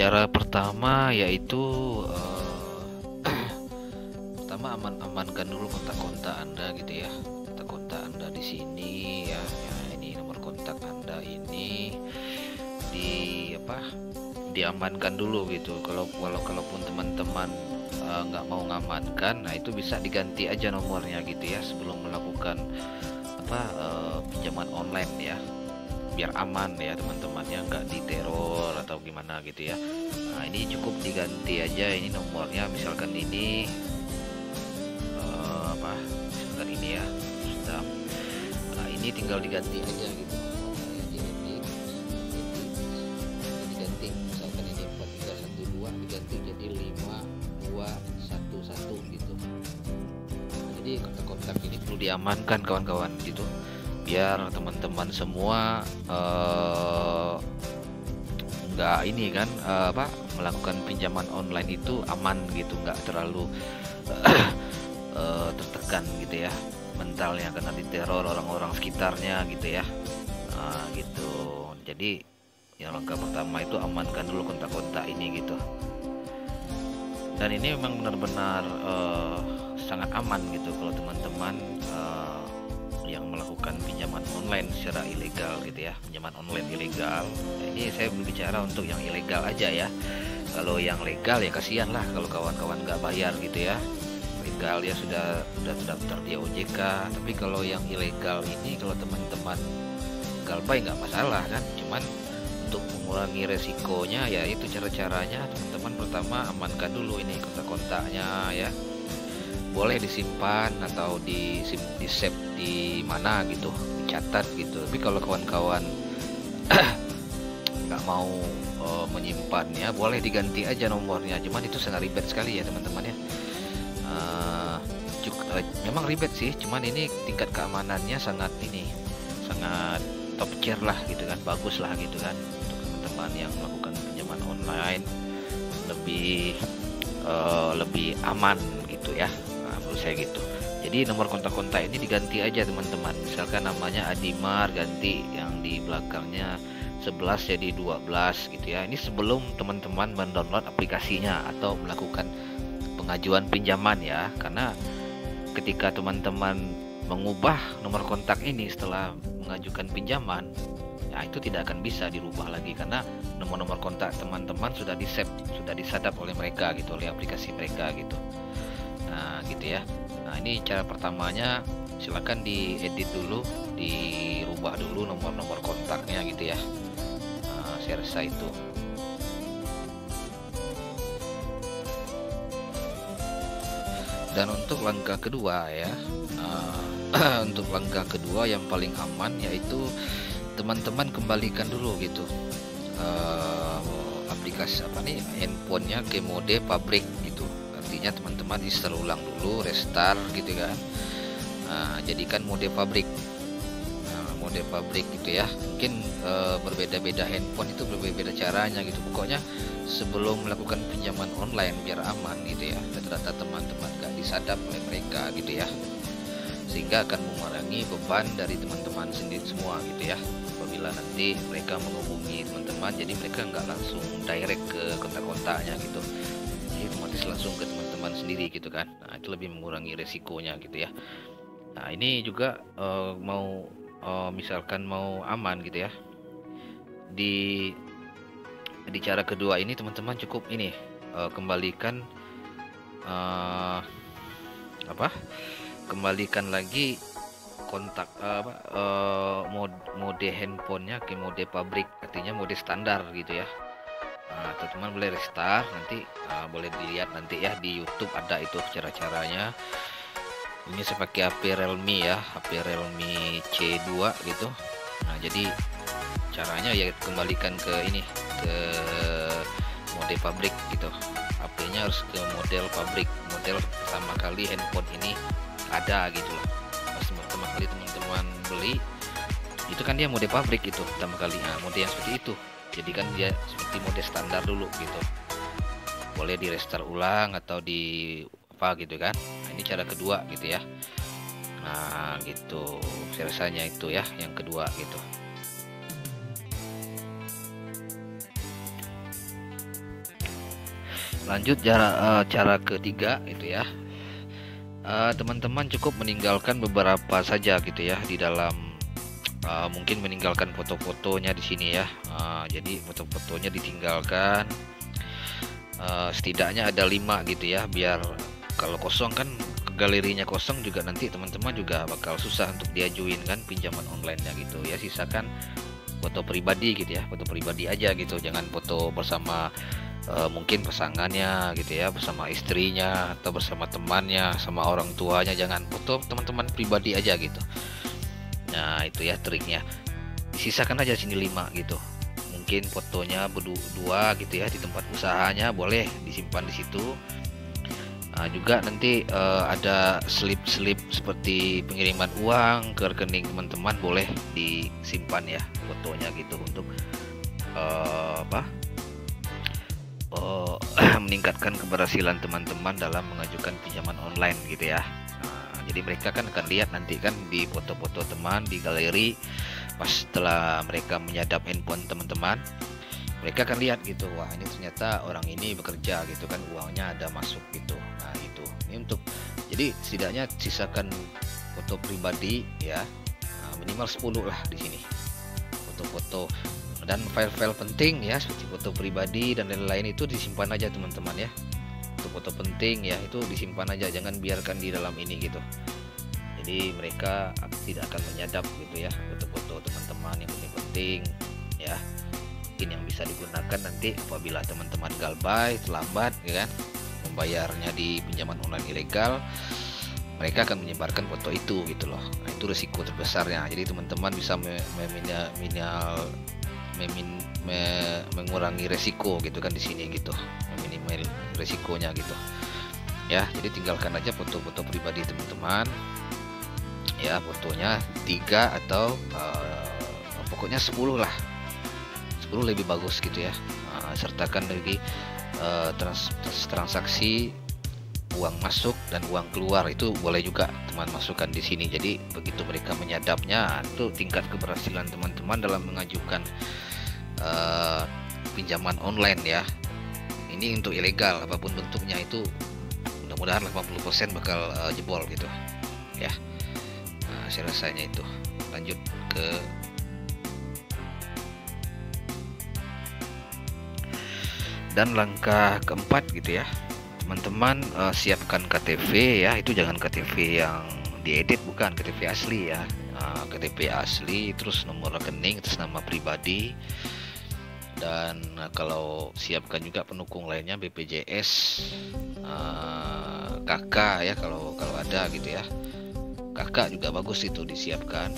Cara pertama yaitu pertama amankan dulu kontak-kontak Anda gitu ya. Kontak-kontak Anda di sini ya, ya ini nomor kontak Anda ini di apa? Diamankan dulu gitu. Kalaupun teman-teman nggak mau ngamankan, nah itu bisa diganti aja nomornya gitu ya sebelum melakukan pinjaman online ya, biar aman ya teman-temannya, nggak diteror atau gimana gitu ya. Nah ini cukup diganti aja ini nomornya, misalkan ini misalkan ini ya sudah. Nah ini tinggal diganti aja gitu, diganti misalkan ini 4312 diganti jadi 5211 gitu. Nah, jadi kontak-kontak ini perlu diamankan kawan-kawan gitu, biar teman-teman semua nggak ini kan melakukan pinjaman online itu aman gitu, nggak terlalu tertekan gitu ya mentalnya karena diteror orang-orang sekitarnya gitu ya. Nah, gitu. Jadi yang langkah pertama itu amankan dulu kontak-kontak ini gitu. Dan ini memang benar-benar sangat aman gitu kalau teman-teman yang melakukan pinjaman online secara ilegal gitu ya, pinjaman online ilegal. Ini saya berbicara untuk yang ilegal aja ya. Kalau yang legal ya kasihan lah kalau kawan-kawan nggak bayar gitu ya. Legal ya sudah terdaftar di OJK. Tapi kalau yang ilegal ini, kalau teman-teman galbay nggak masalah kan. Cuman untuk mengurangi resikonya ya itu cara-caranya teman-teman. Pertama amankan dulu ini kontak-kontaknya ya. Boleh disimpan atau di save di mana gitu, dicatat gitu. Tapi kalau kawan-kawan nggak mau menyimpannya, boleh diganti aja nomornya. Cuman itu sangat ribet sekali ya teman-teman ya. Memang ribet sih, cuman ini tingkat keamanannya sangat top tier lah gitu kan, bagus lah gitu kan untuk teman-teman yang melakukan pinjaman online, lebih aman gitu ya. Menurut saya gitu. Jadi nomor kontak-kontak ini diganti aja teman-teman. Misalkan namanya Adimar, ganti yang di belakangnya 11 jadi 12 gitu ya. Ini sebelum teman-teman mendownload aplikasinya atau melakukan pengajuan pinjaman ya. Karena ketika teman-teman mengubah nomor kontak ini setelah mengajukan pinjaman, ya itu tidak akan bisa dirubah lagi karena nomor-nomor kontak teman-teman sudah di-save, sudah disadap oleh mereka gitu, oleh aplikasi mereka gitu. Nah gitu ya. Nah ini cara pertamanya, silakan diedit dulu, dirubah dulu nomor-nomor kontaknya gitu ya. Nah, saya rasa itu. Dan untuk langkah kedua ya, untuk langkah kedua yang paling aman yaitu teman-teman kembalikan dulu gitu aplikasi handphonenya ke mode pabrik gitu. Artinya teman-teman install ulang dulu, restart gitu kan. Nah, jadikan mode pabrik. Nah, mode pabrik gitu ya. Mungkin berbeda-beda handphone itu berbeda caranya gitu. Pokoknya sebelum melakukan pinjaman online biar aman gitu ya. Data-data teman-teman gak disadap oleh mereka gitu ya. Sehingga akan mengurangi beban dari teman-teman sendiri semua gitu ya. Apabila nanti mereka menghubungi teman-teman, jadi mereka nggak langsung direct ke kontak-kontaknya gitu. Otomatis langsung ke teman-teman sendiri gitu kan. Nah itu lebih mengurangi resikonya gitu ya. Nah ini juga misalkan mau aman gitu ya, di cara kedua ini teman-teman cukup ini kembalikan kembalikan lagi kontak mode handphonenya ke mode pabrik, artinya mode standar gitu ya. Nah, teman-teman boleh restart nanti, boleh dilihat nanti ya di YouTube ada itu cara-caranya. Ini saya pakai HP Realme ya, HP Realme C2 gitu. Nah, jadi caranya ya kembalikan ke mode pabrik gitu. HP-nya harus ke model pabrik, model pertama kali handphone ini ada gitu loh. Pas pertama kali teman-teman beli itu kan dia mode pabrik itu pertama kali. Nah, mode yang seperti itu. Jadi kan dia seperti mode standar dulu gitu. Boleh di restart ulang atau di gitu kan. Nah, ini cara kedua gitu ya. Nah gitu, saya rasanya itu ya yang kedua gitu. Lanjut cara ketiga itu ya. Teman-teman cukup meninggalkan beberapa saja gitu ya di dalam, mungkin meninggalkan foto-fotonya di sini ya. Jadi foto-fotonya ditinggalkan, setidaknya ada 5 gitu ya, biar kalau kosong kan, galerinya kosong juga, nanti teman-teman juga bakal susah untuk diajuin kan pinjaman online-nya gitu ya. Sisakan foto pribadi gitu ya, foto pribadi aja gitu, jangan foto bersama mungkin pasangannya gitu ya, bersama istrinya atau bersama temannya, sama orang tuanya, jangan, foto teman-teman pribadi aja gitu. Nah itu ya triknya, sisakan aja sini 5 gitu. Mungkin fotonya berdua gitu ya, di tempat usahanya boleh disimpan di situ. Nah, juga nanti ada slip-slip seperti pengiriman uang ke rekening teman-teman, boleh disimpan ya fotonya gitu, untuk meningkatkan keberhasilan teman-teman dalam mengajukan pinjaman online gitu ya. Jadi mereka kan akan lihat nanti kan di foto-foto teman di galeri, pas setelah mereka menyadap handphone teman-teman, mereka akan lihat gitu, wah ini ternyata orang ini bekerja gitu kan, uangnya ada masuk gitu. Nah itu, ini untuk, jadi setidaknya sisakan foto pribadi ya, minimal 10 lah di sini foto-foto, dan file-file penting ya seperti foto pribadi dan lain-lain itu disimpan aja teman-teman ya. Foto-foto penting ya itu disimpan aja, jangan biarkan di dalam ini gitu. Jadi mereka tidak akan menyadap gitu ya foto-foto teman-teman yang penting ya, mungkin yang bisa digunakan nanti apabila teman-teman galbay terlambat ya kan membayarnya di pinjaman online ilegal, mereka akan menyebarkan foto itu gitu loh. Nah itu risiko terbesarnya. Jadi teman-teman bisa mengurangi resiko gitu kan di sini gitu, meminimal resikonya gitu ya. Jadi tinggalkan aja foto-foto pribadi teman-teman ya, fotonya 3 atau pokoknya 10 lah, 10 lebih bagus gitu ya. Sertakan lagi transaksi uang masuk dan uang keluar, itu boleh juga teman masukkan di sini. Jadi begitu mereka menyadapnya, itu tingkat keberhasilan teman-teman dalam mengajukan pinjaman online ya. Ini untuk ilegal apapun bentuknya, itu mudah-mudahan 80% bakal jebol gitu ya. Saya rasanya itu. Lanjut ke dan langkah keempat gitu ya teman-teman, siapkan KTP ya. Itu jangan KTP yang diedit, bukan, KTP asli ya. KTP asli, terus nomor rekening atas nama pribadi, dan kalau siapkan juga pendukung lainnya, BPJS, KK ya, kalau ada gitu ya. KK juga bagus itu disiapkan.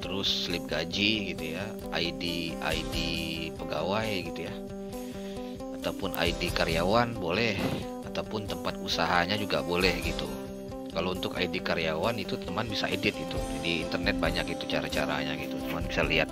Terus slip gaji gitu ya, ID pegawai gitu ya, ataupun ID karyawan boleh, ataupun tempat usahanya juga boleh gitu. Kalau untuk ID karyawan itu teman bisa edit itu di internet, banyak itu cara-caranya gitu, teman bisa lihat,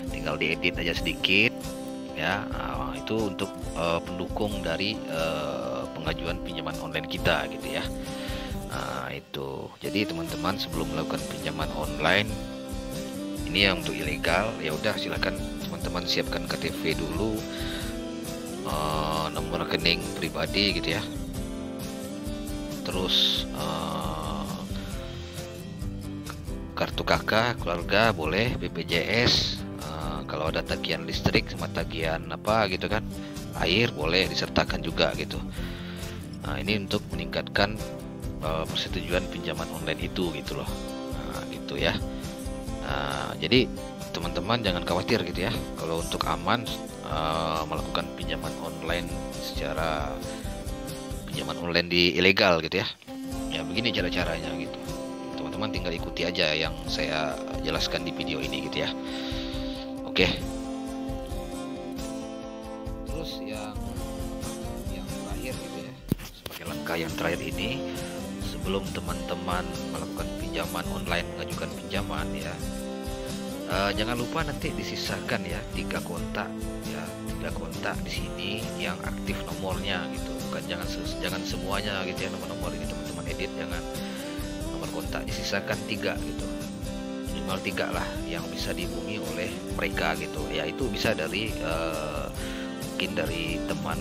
tinggal diedit aja sedikit ya. Itu untuk pendukung dari pengajuan pinjaman online kita gitu ya. Itu jadi teman-teman sebelum melakukan pinjaman online ini yang untuk ilegal, ya udah silakan teman-teman siapkan KTP dulu, nomor rekening pribadi gitu ya, terus kartu KK keluarga boleh, BPJS, kalau ada tagihan listrik sama tagihan apa gitu kan, air boleh disertakan juga gitu. Nah ini untuk meningkatkan persetujuan pinjaman online itu gitu loh. Gitu ya. Jadi teman-teman jangan khawatir gitu ya, kalau untuk aman melakukan pinjaman online secara pinjaman online di ilegal gitu ya. Ya begini cara-caranya gitu. Teman-teman tinggal ikuti aja yang saya jelaskan di video ini gitu ya. Oke. Terus yang terakhir gitu ya, sebagai langkah yang terakhir ini, sebelum teman-teman melakukan pinjaman online, mengajukan pinjaman ya, jangan lupa nanti disisakan ya 3 kontak ya, 3 kontak di sini yang aktif nomornya gitu. Bukan, jangan semuanya gitu ya, nomor-nomor ini teman-teman edit, jangan. Nomor kontak disisakan 3 gitu, minimal 3 lah yang bisa dihubungi oleh mereka gitu ya. Itu bisa dari mungkin dari teman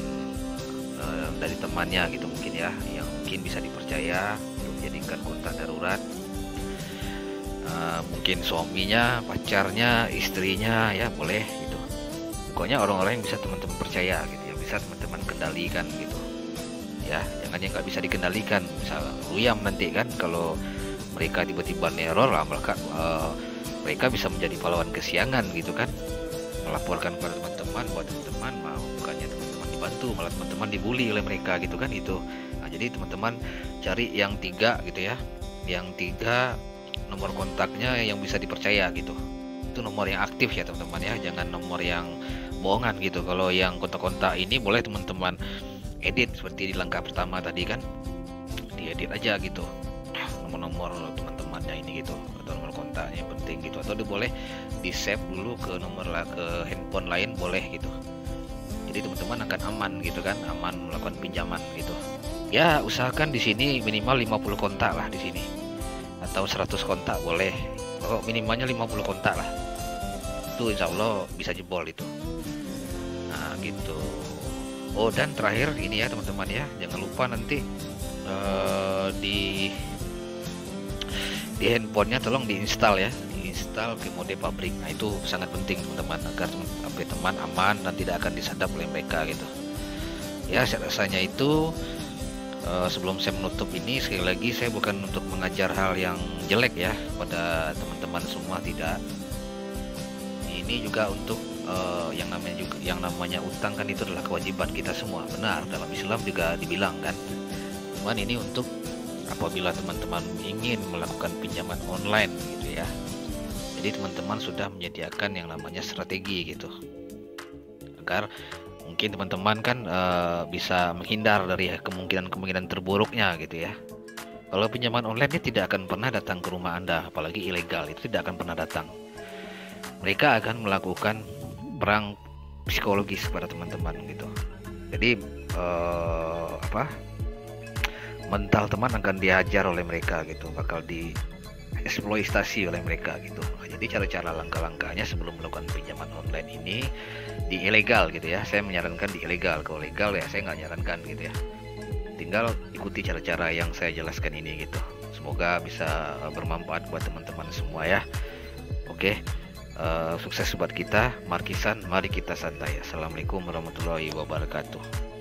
dari temannya gitu mungkin ya, yang mungkin bisa dipercaya untuk dijadikan kontak darurat. Mungkin suaminya, pacarnya, istrinya ya boleh gitu. Pokoknya orang-orang yang bisa teman-teman percaya gitu, yang bisa teman-teman kendalikan gitu. Ya, jangan yang nggak bisa dikendalikan. Misal Luyam nanti kan kalau mereka tiba-tiba neror lah, mereka bisa menjadi pahlawan kesiangan gitu kan, melaporkan kepada teman-teman bahwa teman-teman mau bukannya teman-teman dibantu, malah teman-teman dibully oleh mereka gitu kan itu. Nah, jadi teman-teman cari yang 3 gitu ya, yang 3 nomor kontaknya yang bisa dipercaya gitu. Itu nomor yang aktif ya teman-teman ya, jangan nomor yang bohongan gitu. Kalau yang kontak-kontak ini boleh teman-teman edit seperti di langkah pertama tadi kan, diedit aja gitu nomor-nomor teman-temannya ini gitu, atau nomor kontaknya yang penting gitu, atau boleh di save dulu ke handphone lain boleh gitu. Jadi teman-teman akan aman gitu kan, aman melakukan pinjaman gitu. Ya usahakan di sini minimal 50 kontak lah di sini, atau 100 kontak boleh, pokok minimalnya 50 kontak lah, itu insya Allah bisa jebol itu. Nah gitu. Oh dan terakhir ini ya teman-teman ya, jangan lupa nanti di handphonenya tolong diinstal ya, diinstal ke mode pabrik. Nah itu sangat penting teman-teman, agar HP teman aman dan tidak akan disadap oleh mereka gitu ya. Rasanya itu sebelum saya menutup ini, sekali lagi saya bukan untuk mengajar hal yang jelek ya pada teman-teman semua, tidak. Ini juga untuk yang namanya utang kan itu adalah kewajiban kita semua, benar, dalam Islam juga dibilang kan. Cuman ini untuk apabila teman-teman ingin melakukan pinjaman online gitu ya, jadi teman-teman sudah menyediakan yang namanya strategi gitu, agar mungkin teman-teman kan bisa menghindar dari kemungkinan terburuknya gitu ya. Kalau pinjaman online ini tidak akan pernah datang ke rumah Anda, apalagi ilegal, itu tidak akan pernah datang. Mereka akan melakukan perang psikologis kepada teman-teman gitu. Jadi mental teman akan dihajar oleh mereka gitu, bakal dieksploitasi oleh mereka gitu. Nah, jadi cara-cara langkah-langkahnya sebelum melakukan pinjaman online ini di ilegal gitu ya, saya menyarankan di ilegal. Kalau legal ya saya nggak nyarankan gitu ya. Tinggal ikuti cara-cara yang saya jelaskan ini gitu. Semoga bisa bermanfaat buat teman-teman semua ya. Oke, sukses buat kita. Markisan, mari kita santai. Assalamualaikum warahmatullahi wabarakatuh.